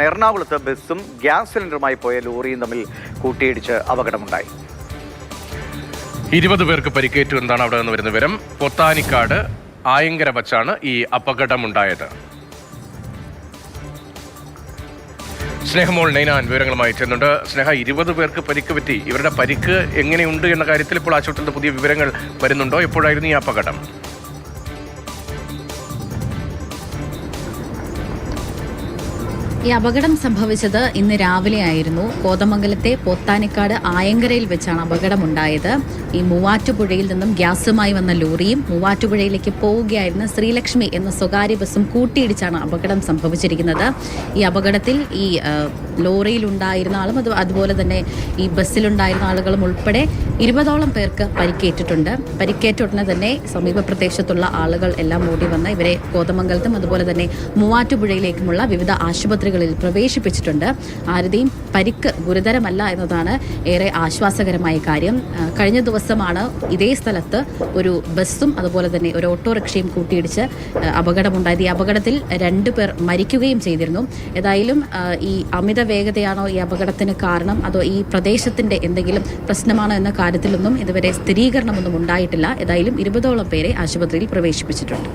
എറണാകുളത്ത് ബസ്സും ഗ്യാസ് സിലിണ്ടറുമായി പോയ ലോറിയും തമ്മിൽ കൂട്ടിയിടിച്ച് അപകടമുണ്ടായി. 20 പേർക്ക് പരിക്കേറ്റു എന്നാണ് അവിടെ നിന്ന് വരുന്ന വിവരം. പൊത്താനിക്കാട് ആയങ്കര വച്ചാണ് ഈ അപകടമുണ്ടായത്. സ്നേഹമോൾ നൈനാൻ വിവരങ്ങളുമായി ചെന്നുണ്ട്. സ്നേഹ, 20 പേർക്ക് പരിക്ക് പറ്റി. ഇവരുടെ പരിക്ക് എങ്ങനെയുണ്ട് എന്ന കാര്യത്തിൽ ഇപ്പോൾ ആശുപത്രിയിൽ പുതിയ വിവരങ്ങൾ വരുന്നുണ്ടോ? എപ്പോഴായിരുന്നു ഈ അപകടം? ഈ അപകടം സംഭവിച്ചത് ഇന്ന് രാവിലെ ആയിരുന്നു. കോതമംഗലത്തെ പൊത്താനിക്കാട് ആയങ്കരയിൽ വെച്ചാണ് അപകടമുണ്ടായത്. ഈ മൂവാറ്റുപുഴയിൽ നിന്നും ഗ്യാസുമായി വന്ന ലോറിയും മൂവാറ്റുപുഴയിലേക്ക് പോവുകയായിരുന്ന ശ്രീലക്ഷ്മി എന്ന സ്വകാര്യ ബസ്സും കൂട്ടിയിടിച്ചാണ് അപകടം സംഭവിച്ചിരിക്കുന്നത്. ഈ അപകടത്തിൽ ഈ ലോറിയിലുണ്ടായിരുന്ന ആളും അതുപോലെ തന്നെ ഈ ബസ്സിലുണ്ടായിരുന്ന ആളുകളും ഉൾപ്പെടെ 20ഓളം പേർക്ക് പരിക്കേറ്റിട്ടുണ്ട്. പരിക്കേറ്റ ഉടനെ തന്നെ സമീപ പ്രദേശത്തുള്ള ആളുകൾ എല്ലാം ഓടി വന്ന് ഇവരെ കോതമംഗലത്തും അതുപോലെ തന്നെ മൂവാറ്റുപുഴയിലേക്കുമുള്ള വിവിധ ആശുപത്രികളിൽ പ്രവേശിപ്പിച്ചിട്ടുണ്ട്. ആരുടെയും പരിക്ക് ഗുരുതരമല്ല എന്നതാണ് ഏറെ ആശ്വാസകരമായ കാര്യം. കഴിഞ്ഞ ദിവസമാണ് ഇതേ സ്ഥലത്ത് ഒരു ബസ്സും അതുപോലെ തന്നെ ഒരു ഓട്ടോറിക്ഷയും കൂട്ടിയിടിച്ച് അപകടമുണ്ടായത്. ഈ അപകടത്തിൽ 2 പേർ മരിക്കുകയും ചെയ്തിരുന്നു. ഏതായാലും ഈ അമിത വേഗതയാണോ ഈ അപകടത്തിന് കാരണം, അതോ ഈ പ്രദേശത്തിന്റെ എന്തെങ്കിലും പ്രശ്നമാണോ എന്ന കാര്യത്തിലൊന്നും ഇതുവരെ സ്ഥിരീകരണമൊന്നും ഉണ്ടായിട്ടില്ല. ഏതായാലും 20ഓളം പേരെ ആശുപത്രിയിൽ പ്രവേശിപ്പിച്ചിട്ടുണ്ട്.